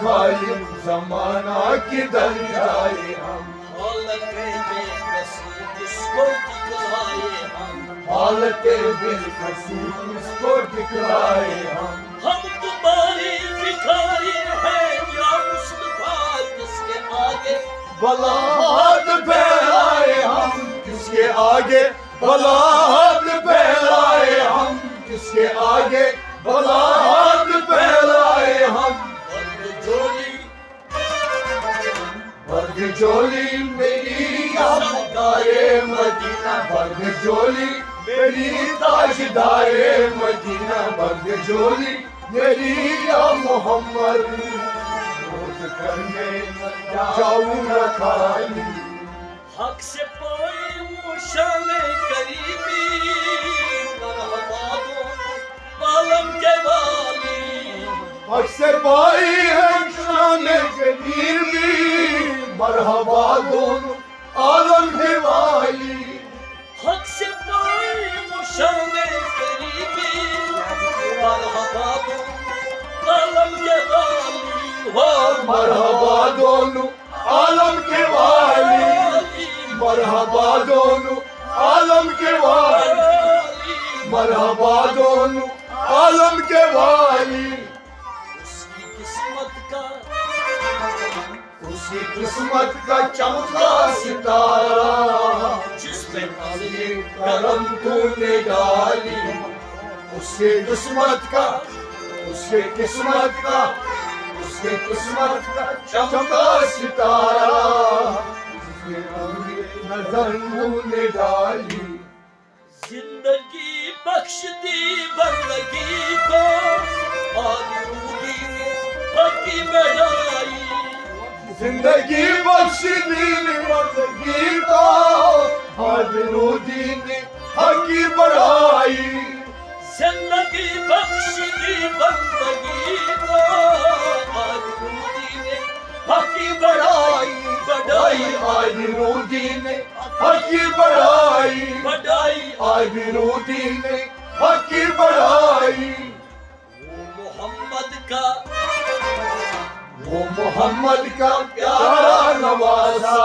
خالی زمانہ کدھر جائے ہم، حالت بے کسی کس کو دکھلائے ہم، حالت بے کسی کس کو دکھلائے ہم تمہاری بھکاری ہیں یا مصطفیٰ کس کے آگے بھلا ہاتھ پھیلائے ہم، کس کے آگے بھلا ہاتھ پھیلائے ہم، کس کے آگے بھلا ہاتھ پھیلائے ہم، برگ جولی میری تاجدار مدینہ، برگ جولی میری تاجدار مدینہ، برگ جولی میری یا محمد، روز کرنے جاؤں نہ خالی، حق سے پائے وہ شان کریمی، مرحبا دو عالم کے والی، حق سے پائی ہے شان کریمی، مرحبا دونوں عالم کے والی، حق سے پائے وہ شان کریمی، مرحبا دو عالم کے والی، مرحبا دونوں عالم کے والی، مرحبا دونوں عالم کے والی، مرحبا دونوں عالم کے والی، اس کی قسمت کا اسی قسمت کا چمکا ستارہ، جس میں یہ کرم تو نے ڈالی، اس کی قسمت کا، اس کی قسمت کا، اس کی قسمت کا چمکا ستارہ، جس میں نظر تو نے ڈالی، زندگی بخش دی بندگی کو، آلودگی نے پکی بڑھائی، زندگی بخش دی بندگی کو، آلودگی نے حقی بڑھائی، زندگی بخش دی بندگی کو، آلودگی نے پکی بڑھائی، بڑھائی آلودگی نے حقی بڑھائی، بڑھائی، آلودگی نے حقی بڑھائی، وہ محمد کا، وہ محمد کا پیارا نوازا،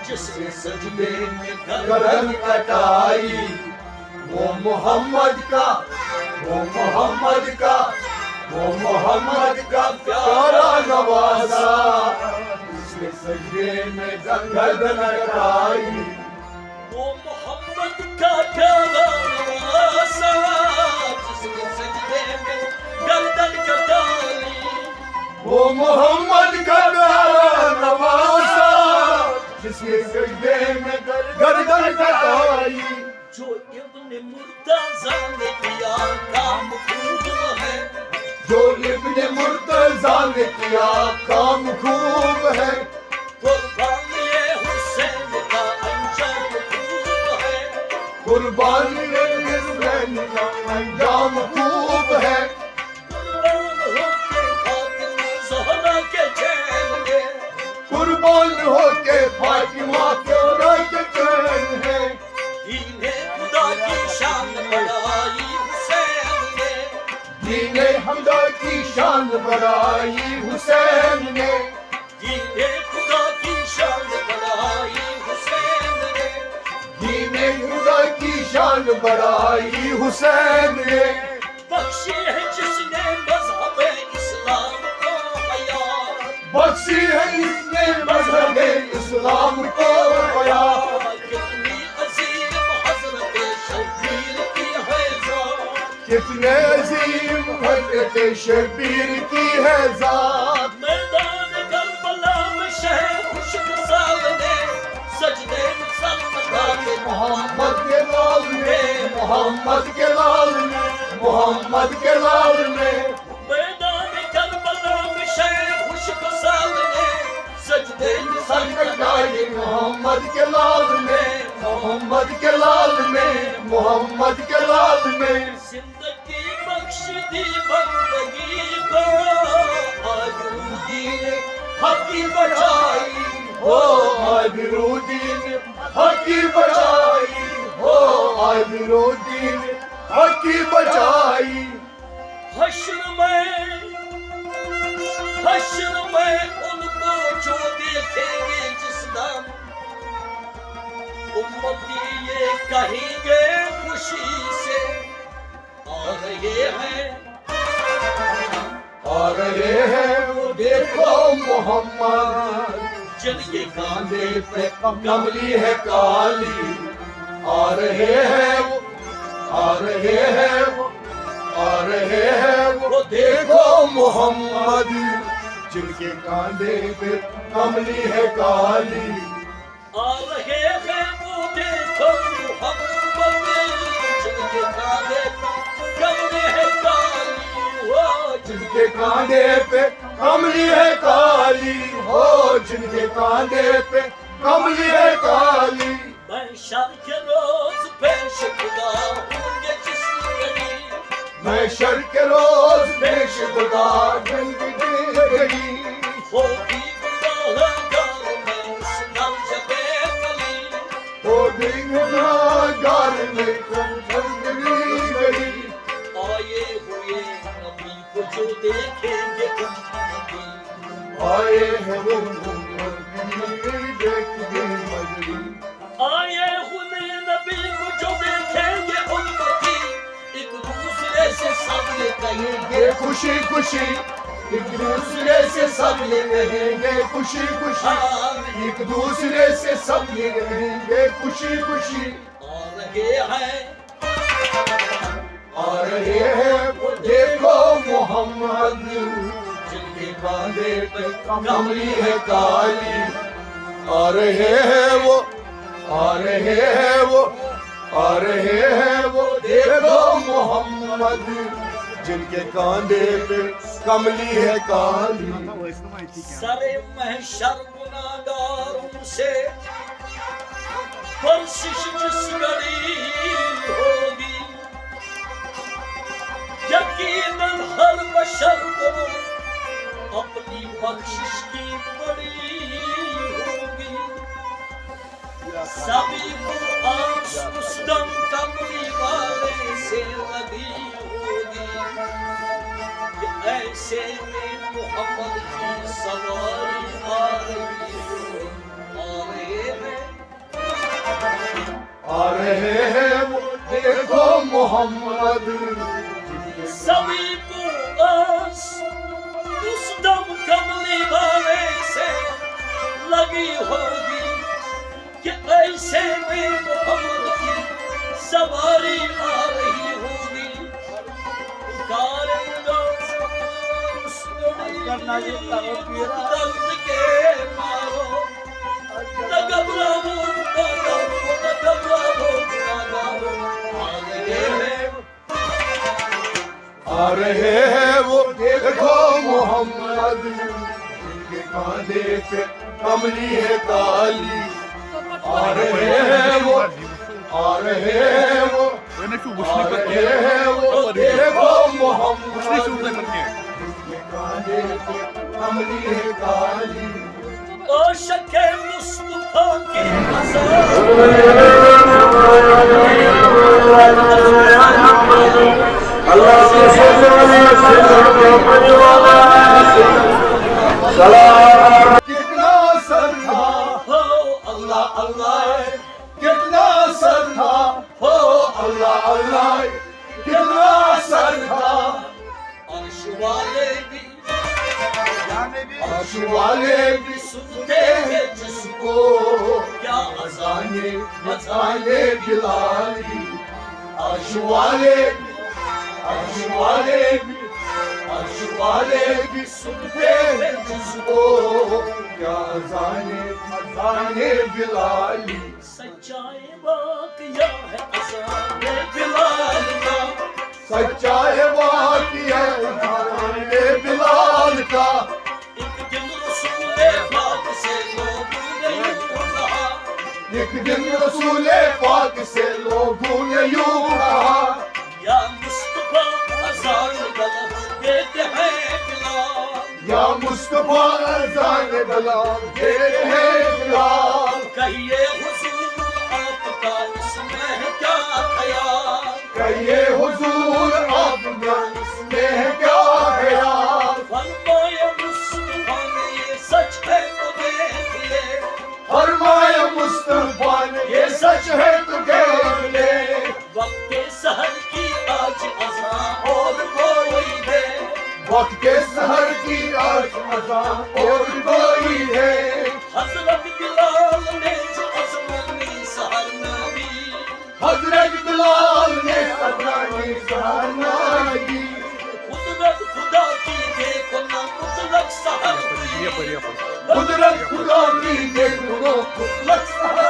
جس کے سجدے میں گردن کٹائی، وہ محمد کا، وہ محمد کا، وہ محمد کا پیارا نوازا، جس کے سجدے میں گردن کٹائی، وہ محمد کا پیارا نوازا، جس کے سجدے میں گردن کٹائی، وہ محمد کا پیارا نوازا، جس کے سجدے میں گردن کٹائی، جو ابن مرتضیٰ نے کیا کام خوب ہے، جو ابن مرتضیٰ نے کیا کام خوب ہے، قربانی حسین کا انجام خوب ہے، قربانی حسین کا انجام خوب ہے، قربان ہو کے فاطمہ کے چین ہے، قربان ہو کے فاطمہ کے چین ہے، دین خدا کی شان بڑھائی حسین نے، دین خدا کی شان بڑھائی حسین نے، دین خدا کی شان بڑھائی حسین نے، دین خدا کی شان بڑھائی حسین نے، بخشی ہے جس نے مذہب اسلام کو حیات، بخشی ہے جس نے مذہب اسلام کو حیات، کتنی عظیم حضرت شبیر کی ہے ذات، کتنے عظیم حضرت شبیر کی ہے ذات، میدان کربلا میں شہ خشک سال نے سجدے مسلمان کے محمد کے لال نے، محمد کے لال نے، محمد کے لال نے، میدان کربلا میں شہ خشک سال نے سجدے سجدائی محمد کے لال نے، محمد کے لال نے، محمد کے لال نے، زندگی بخش دی بندگی کو، آلودگی نے حقی بڑھائی، ہو آبرودین حقی بچائی، ہو آبرودین حقی بچائی، حشر میں حشر میں ان کو جو دیکھیں گے جس دم امتی یہ کہیں گے خوشی سے آ رہے ہیں آ رہے ہیں وہ دیکھو محمد جن کے کاندھے پہ کملی ہے کالی آ رہے ہیں وہ آ رہے ہیں وہ آ رہے ہیں وہ دیکھو محمد جن کے کاندھے پہ کملی ہے کالی آ رہے ہیں وہ دیکھو محمد جن کے کاندھے پہ کملی ہے کالی وہ جن کے کاندھے پہ کملی ہے کالی ہو جن کے کاندھے پہ کملی ہے کالی محشر کے روز پیش خدا ہوں گے جس گھڑی محشر کے روز پیش خدا زندگی گئی ہوگی گناہ گار میں اس نام جبے کلی ہوگی گناہگار میں زندگی گئی آئے ہوئے نبی کو جو دیکھیں گے ان کی آئے ہیں وہ مجری دیکھ گئی مجری آئے ہوئے نبی کو جو دیکھیں گے ان کی ایک دوسرے سے سب یہ کہیں گے یہ خوشی خوشی ایک دوسرے سے سب یہ کہیں گے خوشی خوشی ایک دوسرے سے سب یہ کہیں گے خوشی خوشی آ رہے ہیں آ رہے ہیں وہ دیکھو محمد جن کے کاندھے پہ کملی ہے کالی آ رہے ہیں وہ آ رہے ہیں وہ آ رہے ہیں وہ دیکھو محمد جن کے کاندھے پہ کملی ہے کالی سر محشر گناہگاروں سے پرسش جس گھڑی ہوگی یقیناً ہر بشر کو اپنی بخشش کی بڑی ہوگی سبھی کو آنس اس دم کملی والے سے لگی ہوگی کہ ایسے میں محمد کی سواری آ رہی ہے آ رہے ہیں آ رہے ہیں وہ دیکھو محمد سبھی کو آنس اس دم کملی والے سے لگی ہوگی کہ ایسے میں محمد کی سواری آ رہی ہوگی پکاریں گا اس گھڑی درد کے مارو نہ گھبراؤ نہ ڈرو نہ گھبراؤ نہ ڈرو آ رہے ہیں وہ دیکھو محمد جن کے کاندھے پہ کملی ہے کالی آ رہے ہیں وہ آ رہے ہیں وہ آ رہے ہیں وہ دیکھو محمد جن کے کاندھے پہ کملی ہے کالی عاشق مصطفیٰ کی کتنا سر تھا ہو اللہ اللہ کتنا سر تھا ہو اللہ اللہ کتنا سر تھا عرش والے بھی عرش والے بھی سنتے ہیں جس کو کیا اذانے بلالی عرش والے بھی عرش والے بھی سنتے ہیں جس کو کیا اذانے بلالی سچائی واقعہ ہے اذان بلال کا سچائی واقعہ ہے اذان بلال کا ایک دن رسول پاک سے لوگوں نے یوں کہا ایک دن رسول پاک سے لوگوں نے یوں کہا یا مصطفیٰ اذان غلط دیتے ہیں بلال یا مصطفیٰ اذان بلال دیتے ہیں بلال کہیے حضور آپ کا اس میں ہے کیا خیال کہیے حضور آپ کا اس میں ہے کیا خیال فرمایا مصطفیٰ وقت کے سحر کی آج اذان اور گئی ہے حضرت بلال نے جو آسمانی سحر نبی حضرت بلال نے آسمانی سحر دی قدرت خدا کی دیکھو نہ مطلق سحر ہوئی قدرت خدا کی دیکھو مطلق سحر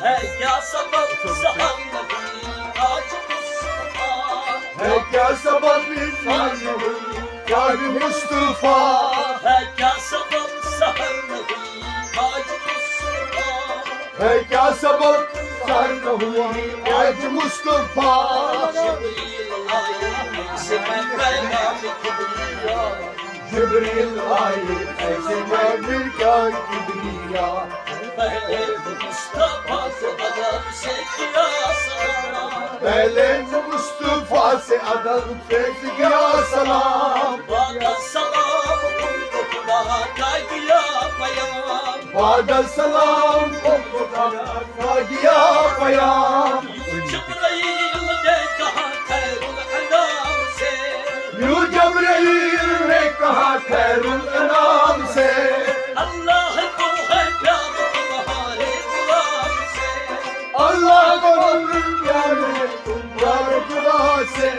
ہے کیا سبب سحر نبی آج مصطفیٰ ہے کیا سبب سحر ہوئی آج مصطفیٰ ہے کیا سبب سحر نبی آج مصطفیٰ ہے کیا سبب سحر ہوئی آج مصطفیٰ جبریل آئے ایسے میں پیغام کبریا جبریل آئے ایسے میں مل کر کبریا پہلے مصطفیٰ سے ادب سے کیا سلام پہلے مصطفیٰ سے ادب سے کیا سلام بعد السلام ان کو خدا کا دیا پیام بعد السلام کو خدا کا دیا پیام جبرائیل نے کہا خیر الانام سے یوں جبرائیل نے کہا خیر الانام سے اللہ کو ہے پیار تمہارے غلام سے اللہ کو پیارے تمہارے خدا سے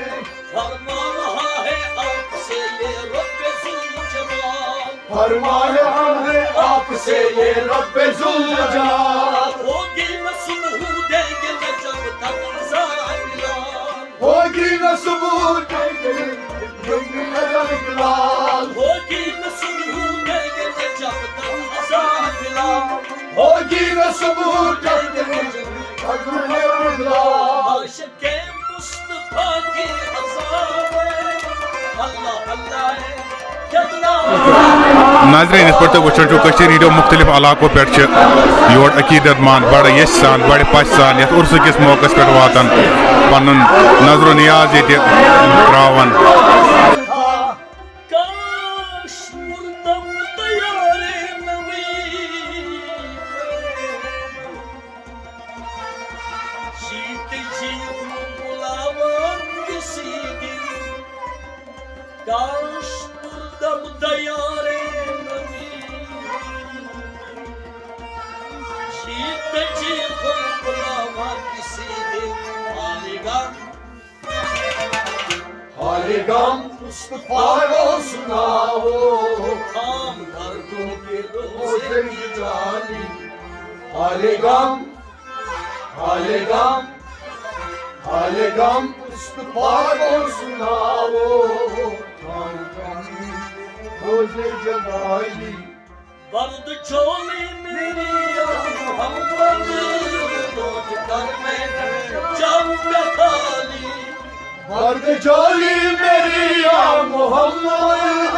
فرما رہا ہے آپ سے یہ رب ذوالجلال فرما رہا ہے آپ سے یہ رب ذوالجلال ہوگی نہ صبح دیں گے نہ جب تک ظالمان ہوگی نہ صبح بلال ہوگی نہ صبح دیں گے نہ جب تک ظالمان ہوگی نہ صبح بلال عاشق مصطفیٰ کی عذاب ہے اللہ اللہ ہے کتنا ناظرین اس پہ وچان ریڈیو مختلف علاقوں پہ یور عقیدت مان بڑے یش سان بڑے پش سان یت عرس کس موقع پہ واتان پن نظر و نیاز یہ تراوان کاش مردم تیار نوی جیت جی بلاوان کسی دن کاش مردم تیار نوی جیت جی بلاوان کسی دن آئے گا حالگام مصطفیٰ کو سناؤ کام کر دو کہ روزے کی جانی حالگام مصطفیٰ کو سناؤ روزے جگائی برد چولی میری محمد لوٹ کر میں جاؤں گا خالی مرد چولی میری یا محمد